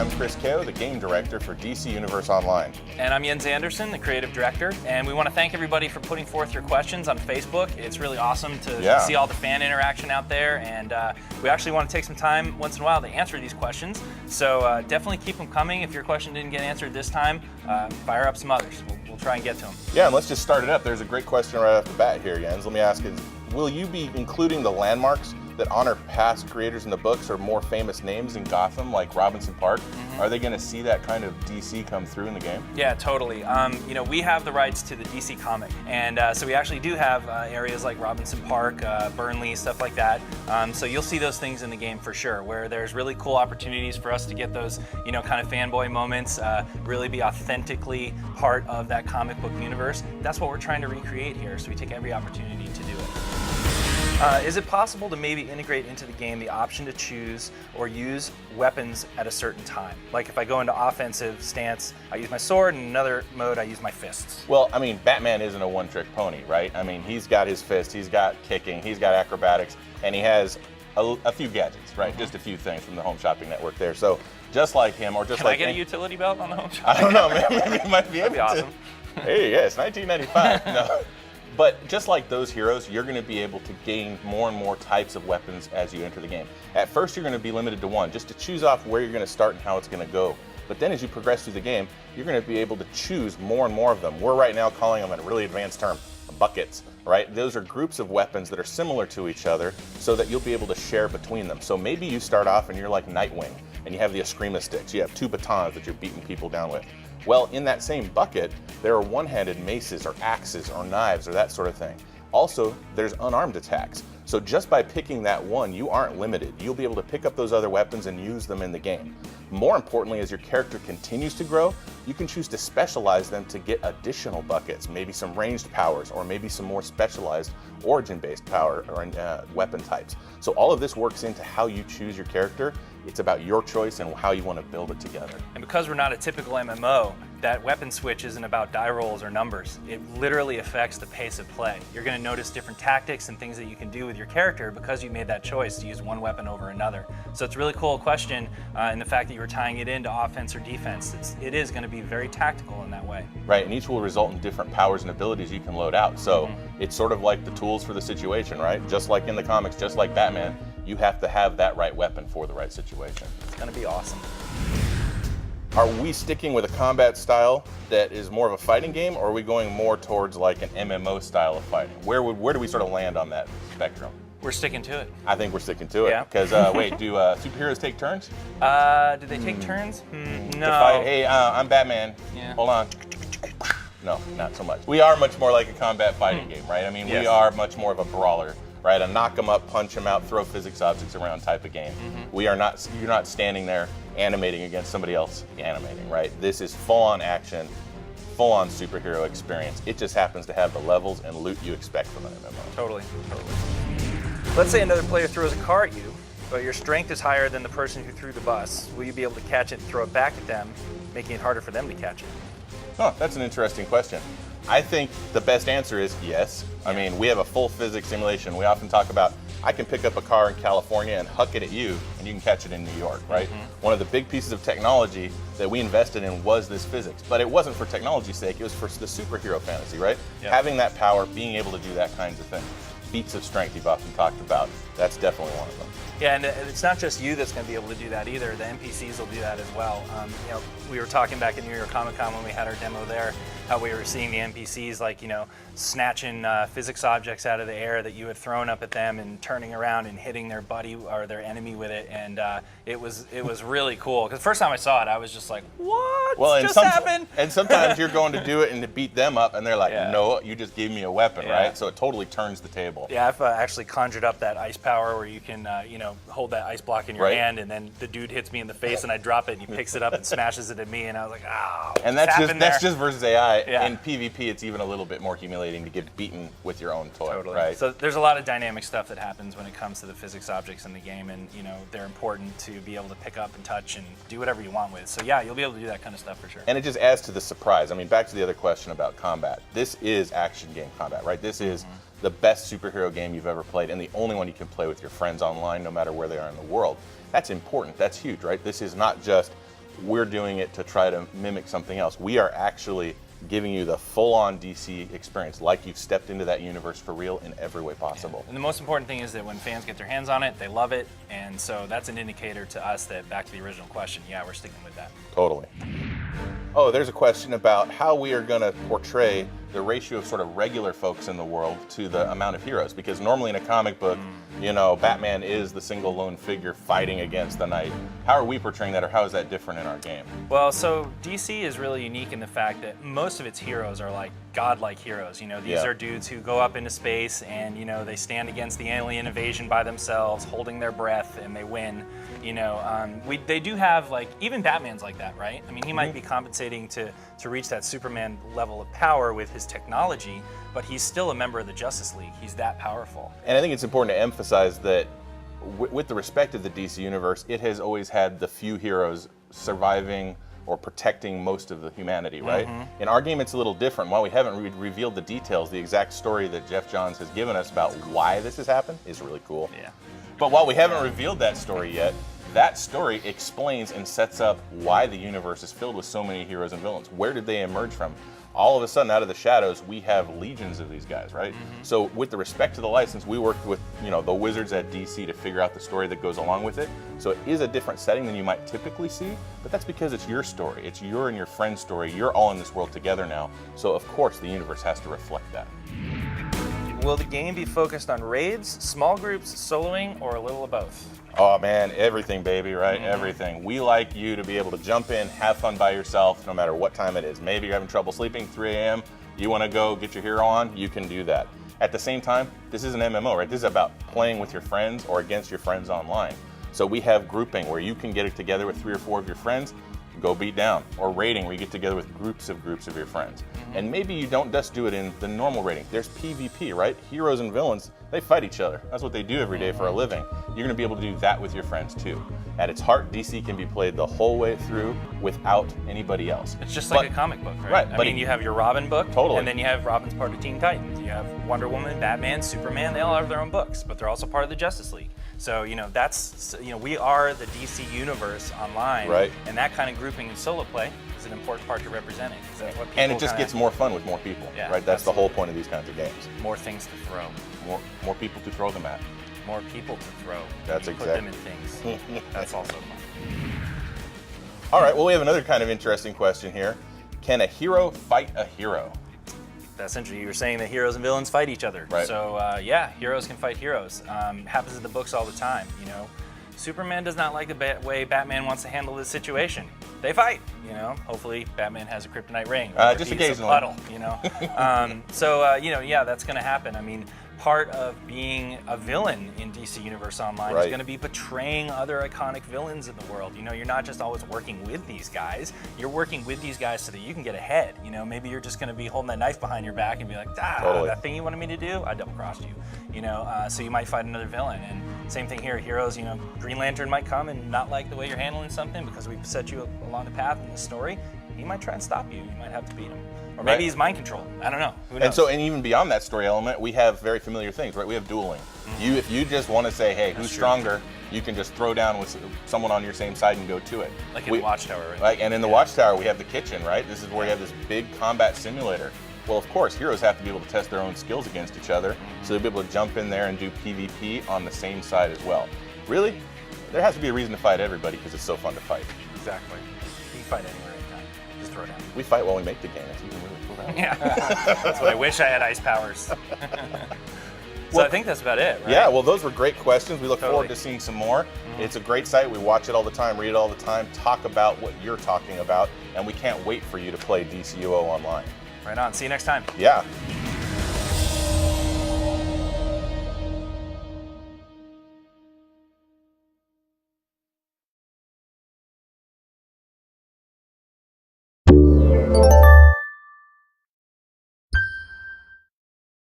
I'm Chris Kao, the game director for DC Universe Online. And I'm Jens Anderson, the creative director. And we want to thank everybody for putting forth your questions on Facebook. It's really awesome to see all the fan interaction out there. And we actually want to take some time once in a while to answer these questions. So definitely keep them coming. If your question didn't get answered this time, fire up some others. We'll try and get to them. Yeah, and let's just start it up. There's a great question right off the bat here, Jens. Let me ask is, will you be including the landmarks that honor past creators in the books or more famous names in Gotham, like Robinson Park? Are they going to see that kind of DC come through in the game? Yeah, totally. You know, we have the rights to the DC comic, and so we actually do have areas like Robinson Park, Burnley, stuff like that. So you'll see those things in the game for sure, where there's really cool opportunities for us to get those, you know, kind of fanboy moments, really be authentically part of that comic book universe. That's what we're trying to recreate here, so we take every opportunity to do it. Is it possible to maybe integrate into the game the option to choose or use weapons at a certain time? Like if I go into offensive stance, I use my sword, and in another mode, I use my fists. Well, I mean, Batman isn't a one-trick pony, right? I mean, he's got his fist, he's got kicking, he's got acrobatics, and he has a few gadgets, right? Just a few things from the Home Shopping Network there. So just like him, or just Can like I get a utility belt on the Home Shopping? I don't know, maybe you might be able That'd be awesome. Hey, yes, 1995. No. But just like those heroes, you're going to be able to gain more and more types of weapons as you enter the game. At first, you're going to be limited to one, just to choose off where you're going to start and how it's going to go. But then as you progress through the game, you're going to be able to choose more and more of them. We're right now calling them, in a really advanced term, buckets, right? Those are groups of weapons that are similar to each other so that you'll be able to share between them. So maybe you start off and you're like Nightwing, and you have the Eskrima sticks. You have two batons that you're beating people down with. Well, in that same bucket, there are one-handed maces or axes or knives or that sort of thing. Also, there's unarmed attacks. So just by picking that one, you aren't limited. You'll be able to pick up those other weapons and use them in the game. More importantly, as your character continues to grow, you can choose to specialize them to get additional buckets, maybe some ranged powers, or maybe some more specialized origin-based power or weapon types. So all of this works into how you choose your character. It's about your choice and how you want to build it together. And because we're not a typical MMO, that weapon switch isn't about die rolls or numbers. It literally affects the pace of play. You're going to notice different tactics and things that you can do with your character because you made that choice to use one weapon over another. So it's a really cool question, and the fact that you were tying it into offense or defense, it is going to be very tactical in that way. Right, and each will result in different powers and abilities you can load out. So it's sort of like the tools for the situation, right? Just like in the comics, just like Batman, you have to have that right weapon for the right situation. It's going to be awesome. Are we sticking with a combat style that is more of a fighting game, or are we going more towards like an MMO style of fighting? Where do we sort of land on that spectrum? We're sticking to it. I think we're sticking to it. Yeah. Because, wait, do superheroes take turns? Do they take turns? To No. fight? Hey, I'm Batman. Yeah. Hold on. No, not so much. We are much more like a combat fighting game, right? I mean, we are much more of a brawler, right? A knock 'em up, punch 'em out, throw physics objects around type of game. We are not. You're not standing there animating against somebody else animating, right? This is full-on action, full-on superhero experience. It just happens to have the levels and loot you expect from an MMO. Totally. Let's say another player throws a car at you, but your strength is higher than the person who threw the bus. Will you be able to catch it and throw it back at them, making it harder for them to catch it? Huh, that's an interesting question. I think the best answer is yes. I mean, we have a full physics simulation. We often talk about, I can pick up a car in California and huck it at you, and you can catch it in New York, right? One of the big pieces of technology that we invested in was this physics. But it wasn't for technology's sake, it was for the superhero fantasy, right? Having that power, being able to do that kinds of thing. Feats of strength you've often talked about, that's definitely one of them. Yeah, and it's not just you that's going to be able to do that either. The NPCs will do that as well. You know, we were talking back at New York Comic Con when we had our demo there, how we were seeing the NPCs like, you know, snatching physics objects out of the air that you had thrown up at them and turning around and hitting their buddy or their enemy with it, and it was really cool. Because the first time I saw it, I was just like, what? Well, just happened? And sometimes you're going to do it and to beat them up, and they're like, no, you just gave me a weapon, right? So it totally turns the table. Yeah, I've actually conjured up that ice power where you can, you know, hold that ice block in your hand, and then the dude hits me in the face, and I drop it, and he picks it up and smashes it at me, and I was like, oh. And that's just versus AI. Yeah. In PvP, it's even a little bit more humiliating to get beaten with your own toy, Totally. right? So there's a lot of dynamic stuff that happens when it comes to the physics objects in the game, and you know they're important to be able to pick up and touch and do whatever you want with. So yeah, you'll be able to do that kind of stuff for sure. And it just adds to the surprise. I mean, back to the other question about combat. This is action game combat, right? This is the best superhero game you've ever played, and the only one you can play with your friends online, no matter where they are in the world. That's important. That's huge, right? This is not just we're doing it to try to mimic something else. We are actually giving you the full-on DC experience, like you've stepped into that universe for real in every way possible. And the most important thing is that when fans get their hands on it, they love it, and so that's an indicator to us that, back to the original question, yeah, we're sticking with that. Totally. Oh, there's a question about how we are going to portray the ratio of sort of regular folks in the world to the amount of heroes, because normally in a comic book, you know, Batman is the single lone figure fighting against the Knight. How are we portraying that, or how is that different in our game? Well, so DC is really unique in the fact that most of its heroes are like godlike heroes. You know, these are dudes who go up into space and, you know, they stand against the alien invasion by themselves, holding their breath, and they win. You know, they do have, like, even Batman's like that, right? I mean, he might be compensating to reach that Superman level of power with his technology, but he's still a member of the Justice League. He's that powerful. And I think it's important to emphasize that with the respect of the DC Universe, it has always had the few heroes surviving or protecting most of the humanity, right? In our game, it's a little different. While we haven't revealed the details, the exact story that Geoff Johns has given us about why this has happened is really cool. Yeah. But while we haven't revealed that story yet, that story explains and sets up why the universe is filled with so many heroes and villains. Where did they emerge from? All of a sudden, out of the shadows, we have legions of these guys, right? So with the respect to the license, we worked with, you know, the wizards at DC to figure out the story that goes along with it. So it is a different setting than you might typically see, but that's because it's your story. It's your and your friend's story. You're all in this world together now. So of course, the universe has to reflect that. Will the game be focused on raids, small groups, soloing, or a little of both? Oh man, everything, baby, right? Everything. We like you to be able to jump in, have fun by yourself, no matter what time it is. Maybe you're having trouble sleeping, 3 a.m., you want to go get your hero on, you can do that. At the same time, this is an MMO, right? This is about playing with your friends or against your friends online. So we have grouping where you can get it together with 3 or 4 of your friends, go beat down, or raiding where you get together with groups of your friends. And maybe you don't just do it in the normal raiding. There's PvP, right? Heroes and villains, they fight each other. That's what they do every day for a living. You're gonna be able to do that with your friends too. At its heart, DC can be played the whole way through without anybody else. It's just like a comic book, right? I mean, you have your Robin book, and then you have Robin's part of Teen Titans. You have Wonder Woman, Batman, Superman, they all have their own books, but they're also part of the Justice League. So, you know, that's, you know, we are the DC universe online, right? And that kind of grouping and solo play is an important part to representing. And it just gets more fun with more people, right? That's the whole point of these kinds of games. More things to throw. More people to throw them at. More people to throw. That's exactly. Put them in things. That's also fun. All right, well, we have another kind of interesting question here. Can a hero fight a hero? That's interesting. You were saying that heroes and villains fight each other. Right. So yeah, heroes can fight heroes. Happens in the books all the time. You know, Superman does not like the way Batman wants to handle this situation. They fight. You know, hopefully Batman has a kryptonite ring. Just occasionally. A puddle. You know, you know, yeah, that's going to happen. I mean, part of being a villain in DC Universe Online is going to be portraying other iconic villains in the world. You know, you're not just always working with these guys. You're working with these guys so that you can get ahead. You know, maybe you're just going to be holding that knife behind your back and be like, that thing you wanted me to do, I double-crossed you. You know, so you might fight another villain. And same thing here, heroes, you know, Green Lantern might come and not like the way you're handling something because we've set you along the path in the story. He might try and stop you. You might have to beat him. Or maybe he's mind control. I don't know. Who knows? And even beyond that story element, we have very familiar things, right? We have dueling. If you just want to say, hey, who's stronger, you can just throw down with someone on your same side and go to it. Like in the Watchtower, right? Like, and in the Watchtower, we have the kitchen, right? This is where you have this big combat simulator. Well, of course, heroes have to be able to test their own skills against each other, so they'll be able to jump in there and do PvP on the same side as well. Really, there has to be a reason to fight everybody because it's so fun to fight. Exactly. You can fight anywhere, anytime. Just throw it down. We fight while we make the game. It's even really cool. Yeah, that's what I wish I had ice powers. So I think that's about it, right? Yeah, well, those were great questions. We look forward to seeing some more. It's a great site. We watch it all the time, read it all the time, talk about what you're talking about, and we can't wait for you to play DCUO online. Right on. See you next time. Yeah.